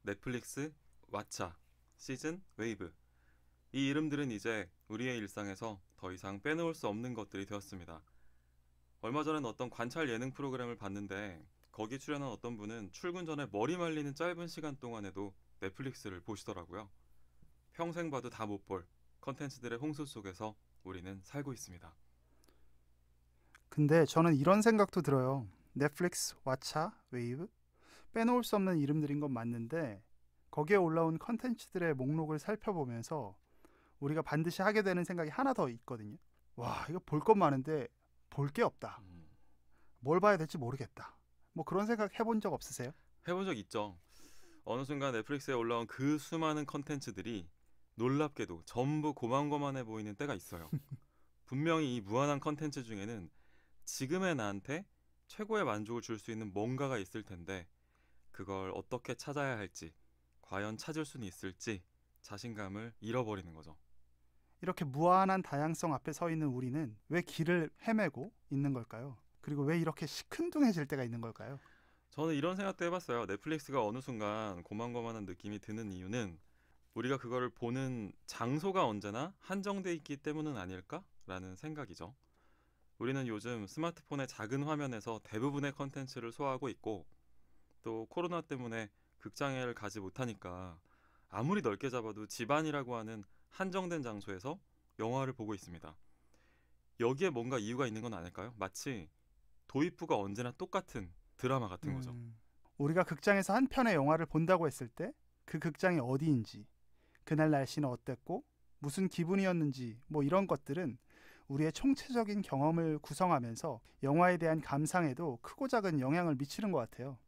넷플릭스, 왓챠, 시즌, 웨이브. 이 이름들은 이제 우리의 일상에서 더 이상 빼놓을 수 없는 것들이 되었습니다. 얼마 전엔 어떤 관찰 예능 프로그램을 봤는데 거기 출연한 어떤 분은 출근 전에 머리 말리는 짧은 시간 동안에도 넷플릭스를 보시더라고요. 평생 봐도 다 못 볼 컨텐츠들의 홍수 속에서 우리는 살고 있습니다. 근데 저는 이런 생각도 들어요. 넷플릭스, 왓챠, 웨이브 빼놓을 수 없는 이름들인 건 맞는데 거기에 올라온 컨텐츠들의 목록을 살펴보면서 우리가 반드시 하게 되는 생각이 하나 더 있거든요. 와, 이거 볼 것 많은데 볼 게 없다. 음, 뭘 봐야 될지 모르겠다. 뭐 그런 생각 해본 적 없으세요? 해본 적 있죠. 어느 순간 넷플릭스에 올라온 그 수많은 컨텐츠들이 놀랍게도 전부 고만고만해 보이는 때가 있어요. 분명히 이 무한한 컨텐츠 중에는 지금의 나한테 최고의 만족을 줄 수 있는 뭔가가 있을 텐데 그걸 어떻게 찾아야 할지, 과연 찾을 수는 있을지 자신감을 잃어버리는 거죠. 이렇게 무한한 다양성 앞에 서 있는 우리는 왜 길을 헤매고 있는 걸까요? 그리고 왜 이렇게 시큰둥해질 때가 있는 걸까요? 저는 이런 생각도 해봤어요. 넷플릭스가 어느 순간 고만고만한 느낌이 드는 이유는 우리가 그거를 보는 장소가 언제나 한정돼 있기 때문은 아닐까라는 생각이죠. 우리는 요즘 스마트폰의 작은 화면에서 대부분의 컨텐츠를 소화하고 있고 또 코로나 때문에 극장을 가지 못하니까 아무리 넓게 잡아도 집안이라고 하는 한정된 장소에서 영화를 보고 있습니다. 여기에 뭔가 이유가 있는 건 아닐까요? 마치 도입부가 언제나 똑같은 드라마 같은 거죠. 우리가 극장에서 한 편의 영화를 본다고 했을 때 그 극장이 어디인지, 그날 날씨는 어땠고, 무슨 기분이었는지 뭐 이런 것들은 우리의 총체적인 경험을 구성하면서 영화에 대한 감상에도 크고 작은 영향을 미치는 것 같아요.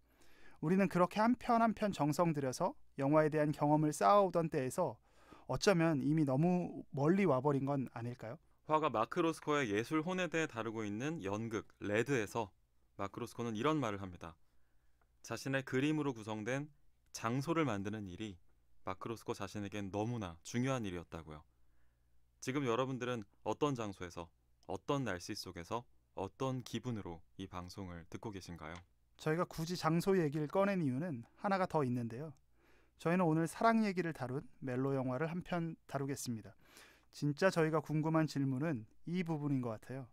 우리는 그렇게 한 편 한 편 정성 들여서 영화에 대한 경험을 쌓아오던 때에서 어쩌면 이미 너무 멀리 와버린 건 아닐까요? 화가 마크 로스코의 예술 혼에 대해 다루고 있는 연극 레드에서 마크 로스코는 이런 말을 합니다. 자신의 그림으로 구성된 장소를 만드는 일이 마크 로스코 자신에겐 너무나 중요한 일이었다고요. 지금 여러분들은 어떤 장소에서 어떤 날씨 속에서 어떤 기분으로 이 방송을 듣고 계신가요? 저희가 굳이 장소 얘기를 꺼낸 이유는 하나가 더 있는데요. 저희는 오늘 사랑 얘기를 다룬 멜로 영화를 한 편 다루겠습니다. 진짜 저희가 궁금한 질문은 이 부분인 것 같아요.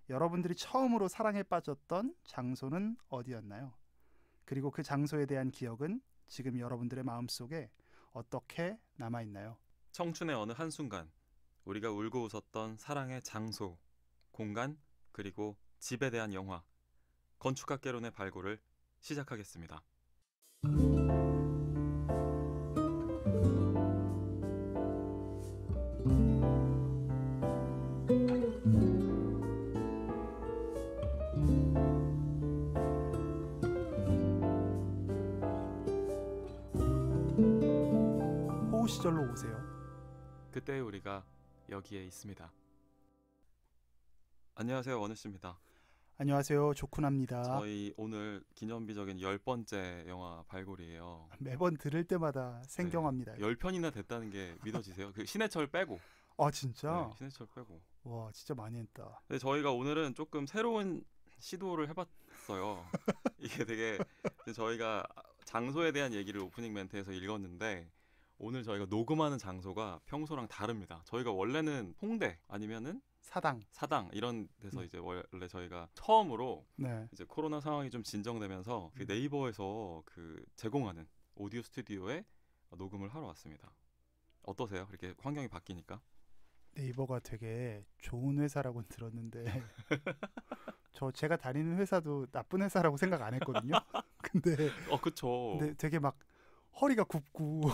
여러분들이 처음으로 사랑에 빠졌던 장소는 어디였나요? 그리고 그 장소에 대한 기억은 지금 여러분들의 마음속에 어떻게 남아있나요? 청춘의 어느 한순간 우리가 울고 웃었던 사랑의 장소, 공간, 그리고 집에 대한 영화 건축학개론의 발굴을 시작하겠습니다. 호우 시절로 오세요. 그때 우리가 여기에 있습니다. 안녕하세요, 원우씨입니다. 안녕하세요, 조쿠나입니다. 저희 오늘 기념비적인 10번째 영화 발굴이에요. 매번 들을 때마다 네, 생경합니다. 10편이나 됐다는 게 믿어지세요? 그 신해철 빼고. 아 네, 진짜? 신해철 빼고. 와 진짜 많이 했다. 근데 저희가 오늘은 조금 새로운 시도를 해봤어요. 이게 되게 저희가 장소에 대한 얘기를 오프닝 멘트에서 읽었는데 오늘 저희가 녹음하는 장소가 평소랑 다릅니다. 저희가 원래는 홍대 아니면은 사당. 사당 이런 데서 이제 원래 저희가 처음으로 네. 이제 코로나 상황이 좀 진정되면서 그 네이버에서 그 제공하는 오디오 스튜디오에 녹음을 하러 왔습니다. 어떠세요? 이렇게 환경이 바뀌니까? 네이버가 되게 좋은 회사라고는 들었는데 제가 다니는 회사도 나쁜 회사라고 생각 안 했거든요. 근데 그쵸. 되게 막 허리가 굽고 어.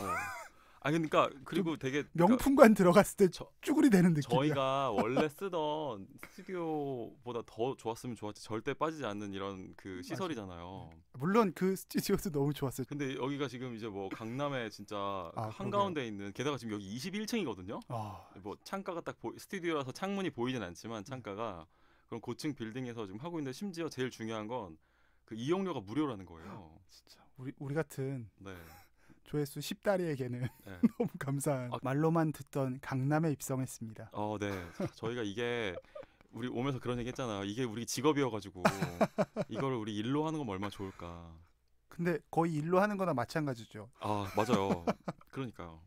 그러니까 그리고 되게 그러니까 명품관 들어갔을 때 쭈구리 되는 느낌이야. 저희가 원래 쓰던 스튜디오보다 더 좋았으면 좋았지 절대 빠지지 않는 이런 그 시설이잖아요. 물론 그 스튜디오도 너무 좋았어요. 근데 여기가 지금 이제 뭐 강남에 진짜 아, 한가운데 있는 게다가 지금 여기 21층이거든요. 아, 뭐 창가가 딱 스튜디오라서 창문이 보이진 않지만 창가가 그런 고층 빌딩에서 지금 하고 있는데 심지어 제일 중요한 건 그 이용료가 무료라는 거예요. 진짜 우리 같은 네. 조회수 10다리에게는 네. 너무 감사한 말로만 듣던 강남에 입성했습니다. 네. 저희가 이게 우리 오면서 그런 얘기 했잖아요. 이게 우리 직업이어가지고 이거를 우리 일로 하는 건 얼마나 좋을까. 근데 거의 일로 하는 거나 마찬가지죠. 아, 맞아요. 그러니까요.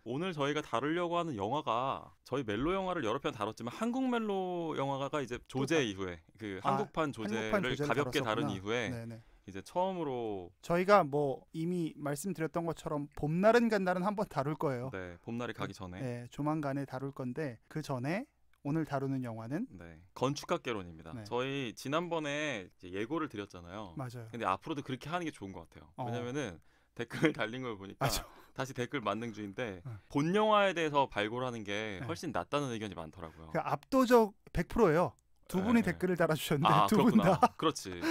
오늘 저희가 다루려고 하는 영화가 저희 멜로 영화를 여러 편 다뤘지만 한국 멜로 영화가 이제 조제 이후에 그 한국판 조제를 한국판 조제를 가볍게 다룬 다뤘었구나. 이후에 네네. 이제 처음으로 저희가 뭐 이미 말씀드렸던 것처럼 봄날은 간날은 한번 다룰 거예요. 네, 봄날이 가기 전에 네, 조만간에 다룰 건데 그 전에 오늘 다루는 영화는 네, 건축학개론입니다. 네. 저희 지난번에 이제 예고를 드렸잖아요. 맞아요. 근데 앞으로도 그렇게 하는 게 좋은 것 같아요. 어. 왜냐면은 댓글 달린 걸 보니까 맞아. 다시 댓글 만능 중인데 어. 본 영화에 대해서 발굴하는 게 네. 훨씬 낫다는 의견이 많더라고요. 그 압도적 100%예요. 두 분이 네. 댓글을 달아주셨는데 아, 두 분 그렇구나. 다. 그렇지.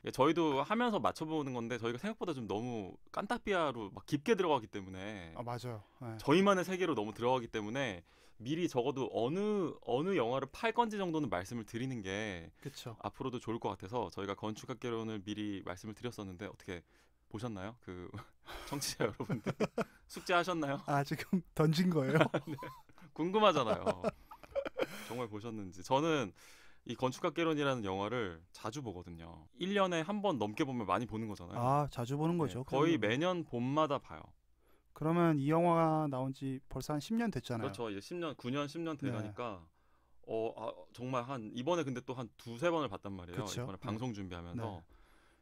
예, 저희도 하면서 맞춰보는 건데 저희가 생각보다 좀 너무 깐딱비아로 막 깊게 들어가기 때문에 아 맞아요. 네. 저희만의 세계로 너무 들어가기 때문에 미리 적어도 어느 영화를 팔 건지 정도는 말씀을 드리는 게 그렇죠. 앞으로도 좋을 것 같아서 저희가 건축학개론을 미리 말씀을 드렸었는데 어떻게 보셨나요? 그 청취자 여러분들 숙제하셨나요? 아 지금 던진 거예요? 궁금하잖아요. 정말 보셨는지. 저는 이 건축학개론이라는 영화를 자주 보거든요. 1년에 한 번 넘게 보면 많이 보는 거잖아요. 아 자주 보는 거죠. 네, 거의 그러면. 매년 봄마다 봐요. 그러면 이 영화가 나온 지 벌써 한 10년 됐잖아요. 그렇죠. 이제 10년, 9년, 10년 네. 돼가니까 정말 한 이번에 근데 또 한 두세 번을 봤단 말이에요. 그쵸. 이번에 방송 준비하면서. 네.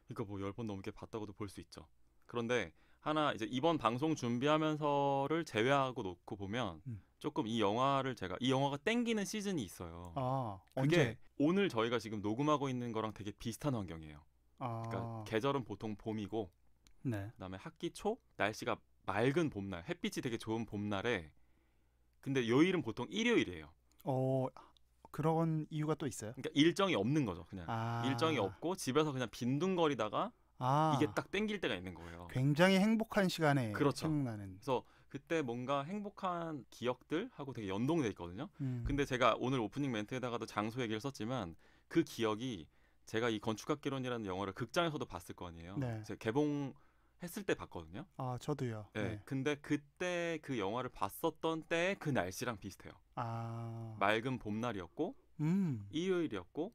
그러니까 뭐 10번 넘게 봤다고도 볼 수 있죠. 그런데 하나 이제 이번 방송 준비하면서를 제외하고 놓고 보면 조금 이 영화가 땡기는 시즌이 있어요. 아 그게 언제? 오늘 저희가 지금 녹음하고 있는 거랑 되게 비슷한 환경이에요. 그러니까 아 계절은 보통 봄이고 네. 그다음에 학기 초 날씨가 맑은 봄날, 햇빛이 되게 좋은 봄날에 근데 요일은 보통 일요일이에요. 그런 이유가 또 있어요? 그러니까 일정이 없는 거죠. 그냥 아 일정이 없고 집에서 그냥 빈둥거리다가 아 이게 딱 땡길 때가 있는 거예요. 굉장히 행복한 시간에 그렇죠. 생각나는. 그래서 그때 뭔가 행복한 기억들하고 되게 연동돼 있거든요. 음. 근데 제가 오늘 오프닝 멘트에다가도 장소 얘기를 썼지만 그 기억이 제가 이 건축학개론이라는 영화를 극장에서도 봤을 거 아니에요. 네. 제가 개봉했을 때 봤거든요. 아 저도요. 네. 네. 근데 그때 그 영화를 봤었던 때의 그 날씨랑 비슷해요. 아 맑은 봄날이었고 일요일이었고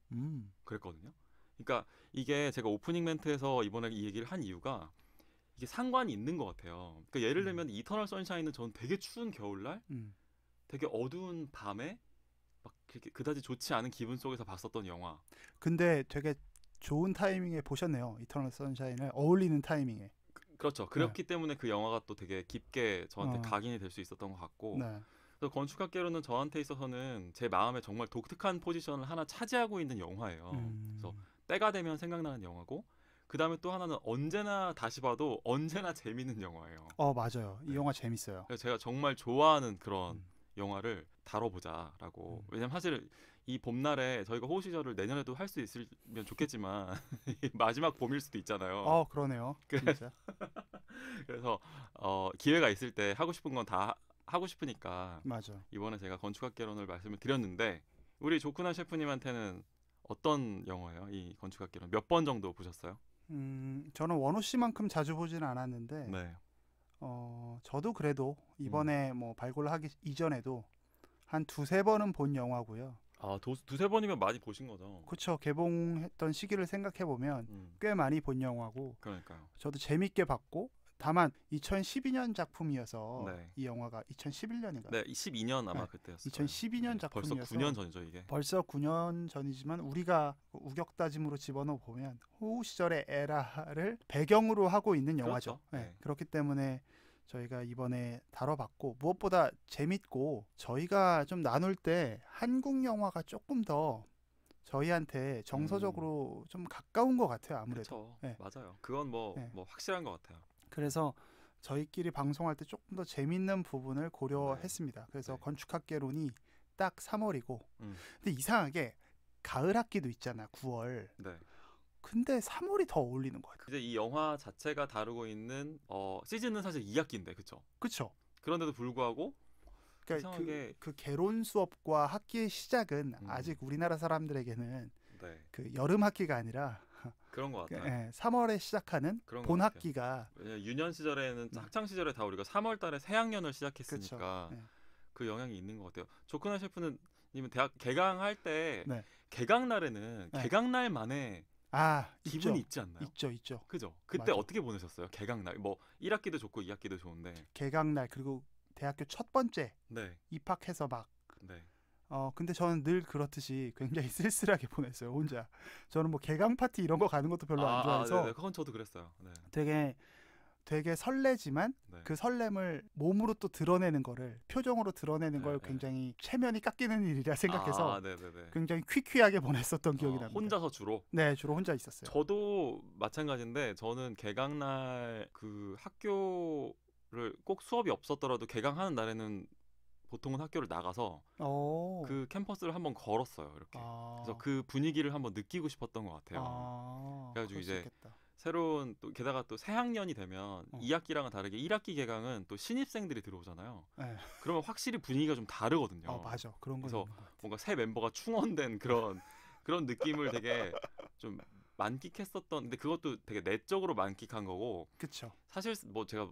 그랬거든요. 그러니까 이게 제가 오프닝 멘트에서 이번에 이 얘기를 한 이유가 이게 상관이 있는 것 같아요. 그러니까 예를 들면 이터널 선샤인은 저는 되게 추운 겨울날, 되게 어두운 밤에 막 그렇게 그다지 좋지 않은 기분 속에서 봤었던 영화. 근데 되게 좋은 타이밍에 보셨네요. 이터널 선샤인을 어울리는 타이밍에. 그렇죠. 그렇기 때문에 그 영화가 또 되게 깊게 저한테 어. 각인이 될 수 있었던 것 같고. 네. 그래서 건축학개론은 저한테 있어서는 제 마음에 정말 독특한 포지션을 하나 차지하고 있는 영화예요. 그래서 때가 되면 생각나는 영화고 그 다음에 또 하나는 언제나 다시 봐도 언제나 재밌는 영화예요. 맞아요. 이 네. 영화 재밌어요. 그래서 제가 정말 좋아하는 그런 영화를 다뤄보자라고. 왜냐면 사실 이 봄날에 저희가 호우 시절을 내년에도 할 수 있으면 좋겠지만 마지막 봄일 수도 있잖아요. 그러네요. 그래. 진짜. 그래서 기회가 있을 때 하고 싶은 건 다 하고 싶으니까 맞아. 이번에 제가 건축학개론을 말씀을 드렸는데 우리 조쿠나 셰프님한테는 어떤 영화예요? 이 건축학개론 몇 번 정도 보셨어요? 저는 원호 씨만큼 자주 보지는 않았는데 네. 저도 그래도 이번에 뭐 발굴하기 이전에도 한 두세 번은 본 영화고요. 아, 두세 번이면 많이 보신 거죠? 그렇죠. 개봉했던 시기를 생각해 보면 꽤 많이 본 영화고 그러니까요. 저도 재밌게 봤고 다만 2012년 작품이어서 네. 이 영화가 2011년인가? 네, 12년 아마 네, 그때였어요. 2012년 벌써 작품이어서 9년 전이죠 이게. 벌써 9년 전이지만 우리가 우격다짐으로 집어넣어 보면 호우 시절의 에라를 배경으로 하고 있는 영화죠. 그렇죠. 네, 네. 그렇기 때문에 저희가 이번에 다뤄봤고 무엇보다 재밌고 저희가 좀 나눌 때 한국 영화가 조금 더 저희한테 정서적으로 좀 가까운 것 같아요. 아무래도. 그렇죠. 네. 맞아요. 그건 뭐 네. 확실한 것 같아요. 그래서 저희끼리 방송할 때 조금 더 재밌는 부분을 고려했습니다. 그래서 네. 건축학개론이 딱 3월이고 음. 근데 이상하게 가을 학기도 있잖아 9월. 네. 근데 3월이 더 어울리는 것 같아요. 이제 이 영화 자체가 다루고 있는 시즌은 사실 2학기인데 그렇죠? 그렇죠? 그런데도 불구하고 그러니까 이상하게 그 개론 수업과 학기의 시작은 아직 우리나라 사람들에게는 네. 그 여름 학기가 아니라 그런 것 같아요. 3월에 시작하는 그런 본 것 같아요. 학기가 왜냐면 유년 시절에는 학창 시절에 다 우리가 3월 달에 새 학년을 시작했으니까 그렇죠. 네. 그 영향이 있는 것 같아요. 조크나 셰프는 님은 대학 개강할 때 네. 개강 날에는 네. 개강 날만의 있죠. 기분이 있지 않나요? 있죠. 그죠? 그때 맞아. 어떻게 보내셨어요? 개강 날. 뭐 1학기도 좋고 2학기도 좋은데. 개강날 그리고 대학교 첫 번째 네. 입학해서 막 네. 근데 저는 늘 그렇듯이 굉장히 쓸쓸하게 보냈어요, 혼자. 저는 뭐 개강 파티 이런 거 가는 것도 별로 안 좋아해서 네네. 그건 저도 그랬어요. 네. 되게 설레지만 네. 그 설렘을 몸으로 또 드러내는 거를 표정으로 드러내는 네, 걸 네. 굉장히 체면이 깎이는 일이라 생각해서 네네네. 굉장히 퀴퀴하게 보냈었던 기억이 납니다. 혼자서 주로. 네, 주로 혼자 있었어요. 저도 마찬가지인데 저는 개강날 그 학교를 꼭 수업이 없었더라도 개강하는 날에는 보통은 학교를 나가서 오. 그 캠퍼스를 한번 걸었어요. 이렇게. 그래서 그 분위기를 한번 느끼고 싶었던 것 같아요. 그래가지고 그럴 수 이제 있겠다. 새로운 또 게다가 또 새 학년이 되면 2학기랑은 다르게 1학기 개강은 또 신입생들이 들어오잖아요. 네. 그러면 확실히 분위기가 좀 다르거든요. 맞아. 그런 거 그래서 있는 것 같아. 뭔가 새 멤버가 충원된 그런 느낌을 되게 좀 만끽했었던. 근데 그것도 되게 내적으로 만끽한 거고. 그쵸. 사실 뭐 제가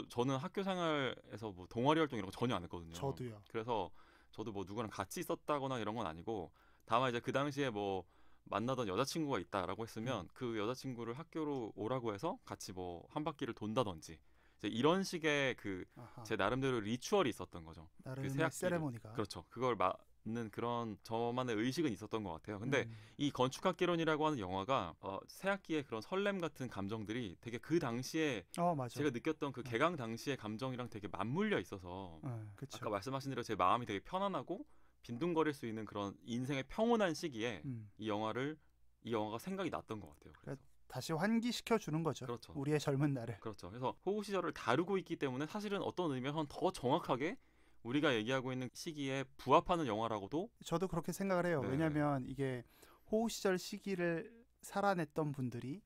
저는 학교 생활에서 뭐 동아리 활동 이런 거 전혀 안 했거든요. 저도요. 그래서 저도 뭐 누구랑 같이 있었다거나 이런 건 아니고 다만 이제 그 당시에 뭐 만나던 여자친구가 있다라고 했으면 그 여자친구를 학교로 오라고 해서 같이 뭐 한 바퀴를 돈다든지 이제 이런 식의 그 제 나름대로 리추얼이 있었던 거죠. 나름의 새 학기를. 세레모니가. 그렇죠. 그걸 맞는 그런 저만의 의식은 있었던 것 같아요. 근데 이 건축학개론이라고 하는 영화가 새 학기의 그런 설렘 같은 감정들이 되게 그 당시에 맞아. 제가 느꼈던 그 개강 당시의 감정이랑 되게 맞물려 있어서 그쵸. 아까 말씀하신 대로 제 마음이 되게 편안하고 빈둥거릴 수 있는 그런 인생의 평온한 시기에 이 영화가 생각이 났던 것 같아요. 그래서 다시 환기시켜 주는 거죠. 그렇죠. 우리의 젊은 날을. 그렇죠. 그래서 호우 시절을 다루고 있기 때문에 사실은 어떤 의미에서는 더 정확하게 우리가 얘기하고 있는 시기에 부합하는 영화라고도. 저도 그렇게 생각을 해요. 네. 왜냐하면 이게 호우 시절 시기를 살아냈던 분들이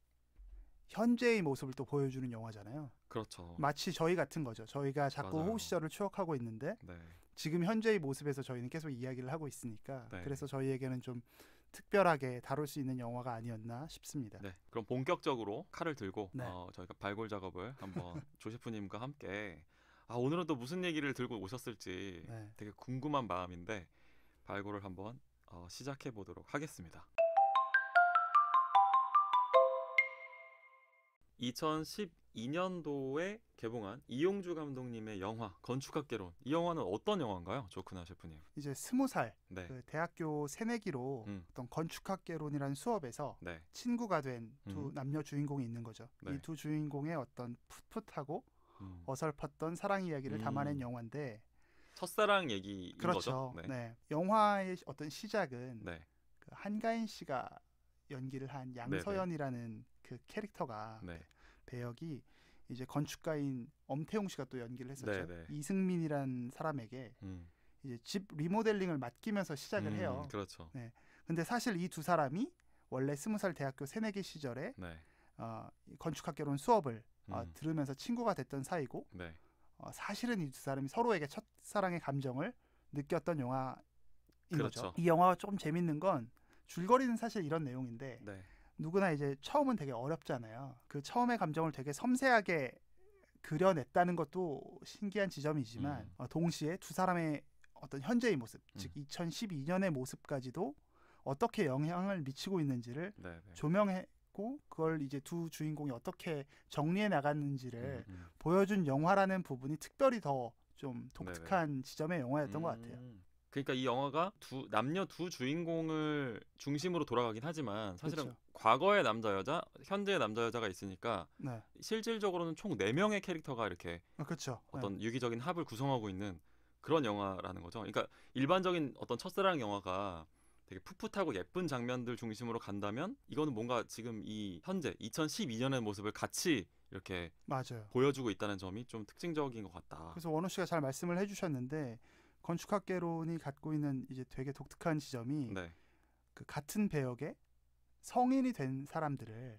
현재의 모습을 또 보여주는 영화잖아요. 그렇죠. 마치 저희 같은 거죠. 저희가 자꾸 맞아요. 호우 시절을 추억하고 있는데 네. 지금 현재의 모습에서 저희는 계속 이야기를 하고 있으니까 네. 그래서 저희에게는 좀 특별하게 다룰 수 있는 영화가 아니었나 싶습니다. 네. 그럼 본격적으로 칼을 들고 네. 저희가 발굴 작업을 한번 조셰프님과 함께 오늘은 또 무슨 얘기를 들고 오셨을지 네. 되게 궁금한 마음인데 발굴을 한번 시작해 보도록 하겠습니다. 2012년도에 개봉한 이용주 감독님의 영화 건축학개론. 이 영화는 어떤 영화인가요, 조크나 셰프님? 이제 20살 네. 그 대학교 새내기로 어떤 건축학개론이라는 수업에서 네. 친구가 된 두 남녀 주인공이 있는 거죠. 네. 이 두 주인공의 어떤 풋풋하고 어설펐던 사랑 이야기를 담아낸 영화인데 첫사랑 얘기인 그렇죠. 거죠? 네. 영화의 어떤 시작은 네. 그 한가인 씨가 연기를 한 양서연이라는 그 캐릭터가 네. 배역이 이제 건축가인 엄태웅 씨가 또 연기를 했었죠. 네. 이승민이라는 사람에게 이제 집 리모델링을 맡기면서 시작을 해요. 그렇죠. 네. 근데 사실 이 두 사람이 원래 20살 대학교 새내기 시절에 네. 건축학개론 수업을 들으면서 친구가 됐던 사이고 네. 사실은 이 두 사람이 서로에게 첫사랑의 감정을 느꼈던 영화인 그렇죠. 거죠. 이 영화가 조금 재밌는 건 줄거리는 사실 이런 내용인데 네. 누구나 이제 처음은 되게 어렵잖아요. 그 처음의 감정을 되게 섬세하게 그려냈다는 것도 신기한 지점이지만 동시에 두 사람의 어떤 현재의 모습, 즉 2012년의 모습까지도 어떻게 영향을 미치고 있는지를 조명했고 그걸 이제 두 주인공이 어떻게 정리해 나갔는지를 보여준 영화라는 부분이 특별히 더 좀 독특한 지점의 영화였던 것 같아요. 그러니까 이 영화가 남녀 두 주인공을 중심으로 돌아가긴 하지만 사실은 그렇죠. 과거의 남자 여자, 현재의 남자 여자가 있으니까 네. 실질적으로는 총 4명의 캐릭터가 이렇게 그렇죠. 어떤 유기적인 합을 구성하고 있는 그런 영화라는 거죠. 그러니까 일반적인 어떤 첫사랑 영화가 되게 풋풋하고 예쁜 장면들 중심으로 간다면 이거는 뭔가 지금 이 현재 2012년의 모습을 같이 이렇게 맞아요. 보여주고 있다는 점이 좀 특징적인 것 같다. 그래서 원호 씨가 잘 말씀을 해주셨는데 건축학개론이 갖고 있는 이제 되게 독특한 지점이 네. 그 같은 배역에 성인이 된 사람들을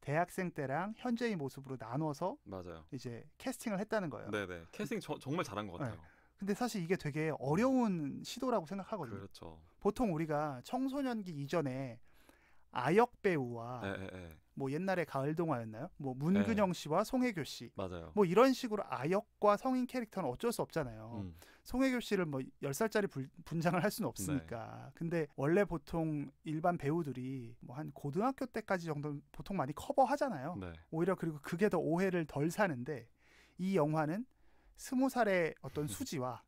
대학생 때랑 현재의 모습으로 나눠서 맞아요. 이제 캐스팅을 했다는 거예요. 네네. 캐스팅 정말 잘한 것 같아요. 네. 근데 사실 이게 되게 어려운 시도라고 생각하거든요. 그렇죠. 보통 우리가 청소년기 이전에 아역 배우와 예. 뭐 옛날에 가을동화였나요? 뭐 문근영 씨와 송혜교 씨. 맞아요. 뭐 이런 식으로 아역과 성인 캐릭터는 어쩔 수 없잖아요. 음. 송혜교 씨를 뭐 10살짜리 분장을 할 수는 없으니까. 근데 원래 보통 일반 배우들이 뭐 한 고등학교 때까지 정도는 보통 많이 커버하잖아요. 네. 오히려 그리고 그게 더 오해를 덜 사는데 이 영화는 20살의 어떤 수지와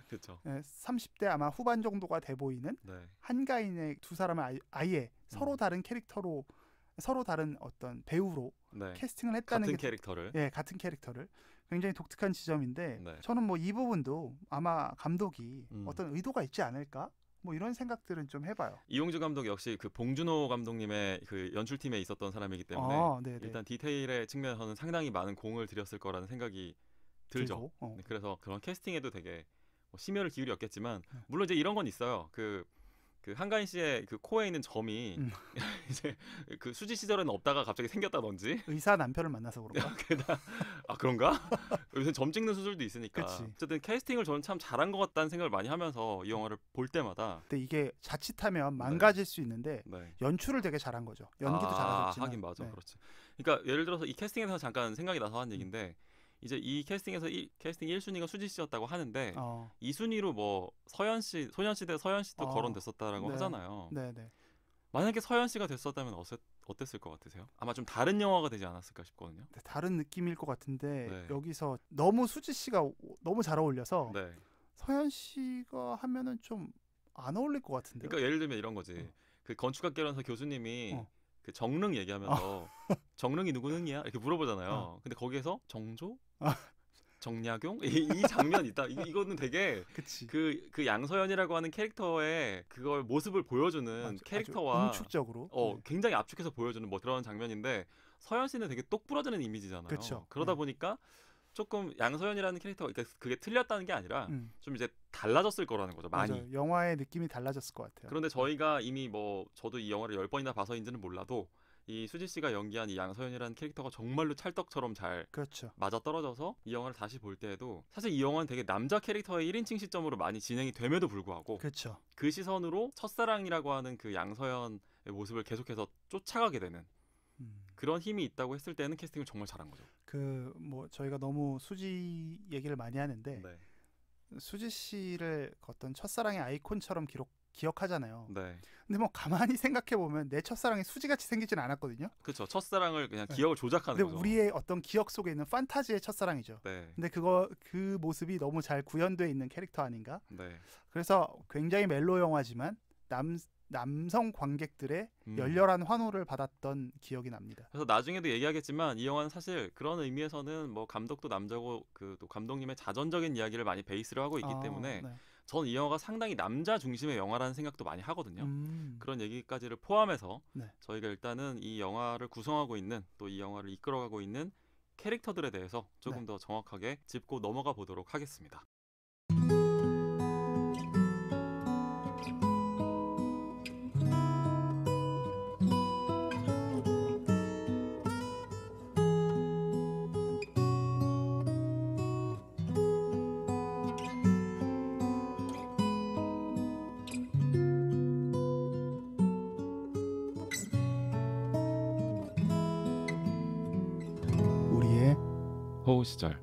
그렇죠. 30대 아마 후반 정도가 돼 보이는 네. 한가인의 두 사람을 아예 서로 다른 캐릭터로 서로 다른 어떤 배우로 네. 캐스팅을 했다는 같은 게 캐릭터를. 같은 캐릭터를 굉장히 독특한 지점인데 네. 저는 뭐 이 부분도 아마 감독이 음. 어떤 의도가 있지 않을까? 뭐 이런 생각들은 좀 해봐요. 이용주 감독 역시 그 봉준호 감독님의 그 연출팀에 있었던 사람이기 때문에 네네. 일단 디테일의 측면에서는 상당히 많은 공을 들였을 거라는 생각이 들죠. 들고, 네, 그래서 그런 캐스팅에도 되게 뭐 심혈을 기울였겠지만 네. 물론 이제 이런 건 있어요. 그 한가인 씨의 그 코에 있는 점이 이제 그 수지 시절에는 없다가 갑자기 생겼다든지. 의사 남편을 만나서 그런가? 아 그런가? 요새 점 찍는 수술도 있으니까. 그치. 어쨌든 캐스팅을 저는 참 잘한 것 같다는 생각을 많이 하면서 이 영화를 볼 때마다. 근데 이게 자칫하면 망가질 수 있는데 네. 연출을 되게 잘한 거죠. 연기도 잘하셨지만. 하긴 맞아, 네. 그렇지. 그러니까 예를 들어서 이 캐스팅에 대해서 잠깐 생각이 나서 한 얘기인데 이제 이 캐스팅에서 캐스팅 1순위가 수지 씨였다고 하는데 2순위로 뭐 서현 씨, 소년시대 서현 씨도 거론됐었다라고 네. 하잖아요. 네네. 만약에 서현 씨가 됐었다면 어땠을 것 같으세요? 아마 좀 다른 영화가 되지 않았을까 싶거든요. 다른 느낌일 것 같은데 네. 여기서 너무 수지 씨가 너무 잘 어울려서 네. 서현 씨가 하면은 좀 안 어울릴 것 같은데요. 그러니까 예를 들면 이런 거지. 그 건축학개론서 교수님이 어. 그 정릉 얘기하면서 정릉이 누구는이야 이렇게 물어보잖아요. 근데 거기에서 정조, 정약용 이 장면 있다. 이거는 되게 그치. 그 양서연이라고 하는 캐릭터의 그걸 모습을 보여주는 맞아, 캐릭터와 아주 응축적으로 굉장히 압축해서 보여주는 뭐 그런 장면인데 서현 씨는 되게 똑 부러지는 이미지잖아요. 그쵸. 그러다 보니까 조금 양서연이라는 캐릭터가 그러니까 그게 틀렸다는 게 아니라 좀 이제 달라졌을 거라는 거죠. 많이. 맞아요. 영화의 느낌이 달라졌을 것 같아요. 그런데 저희가 이미 뭐 저도 이 영화를 10번이나 봐서인지는 몰라도 이 수지 씨가 연기한 이 양서연이라는 캐릭터가 정말로 찰떡처럼 잘 그렇죠. 맞아떨어져서 이 영화를 다시 볼 때에도 사실 이 영화는 되게 남자 캐릭터의 1인칭 시점으로 많이 진행이 됨에도 불구하고 그렇죠. 그 시선으로 첫사랑이라고 하는 그 양서연의 모습을 계속해서 쫓아가게 되는 그런 힘이 있다고 했을 때는 캐스팅을 정말 잘한 거죠. 그 뭐 저희가 너무 수지 얘기를 많이 하는데 네. 수지 씨를 어떤 첫사랑의 아이콘처럼 기억하잖아요. 네. 근데 뭐 가만히 생각해 보면 내 첫사랑이 수지같이 생기진 않았거든요. 그렇죠. 첫사랑을 그냥 기억을 조작하는 근데 거죠. 우리의 어떤 기억 속에 있는 판타지의 첫사랑이죠. 네. 근데 그 모습이 너무 잘 구현되어 있는 캐릭터 아닌가? 네. 그래서 굉장히 멜로 영화지만 남성 관객들의 열렬한 환호를 받았던 기억이 납니다. 그래서 나중에도 얘기하겠지만 이 영화는 사실 그런 의미에서는 뭐 감독도 남자고 그 또 감독님의 자전적인 이야기를 많이 베이스로 하고 있기 때문에 네. 저는 이 영화가 상당히 남자 중심의 영화라는 생각도 많이 하거든요. 그런 얘기까지를 포함해서 네. 저희가 일단은 이 영화를 구성하고 있는 또 이 영화를 이끌어가고 있는 캐릭터들에 대해서 조금 더 정확하게 짚고 넘어가 보도록 하겠습니다. 우리의 호우 시절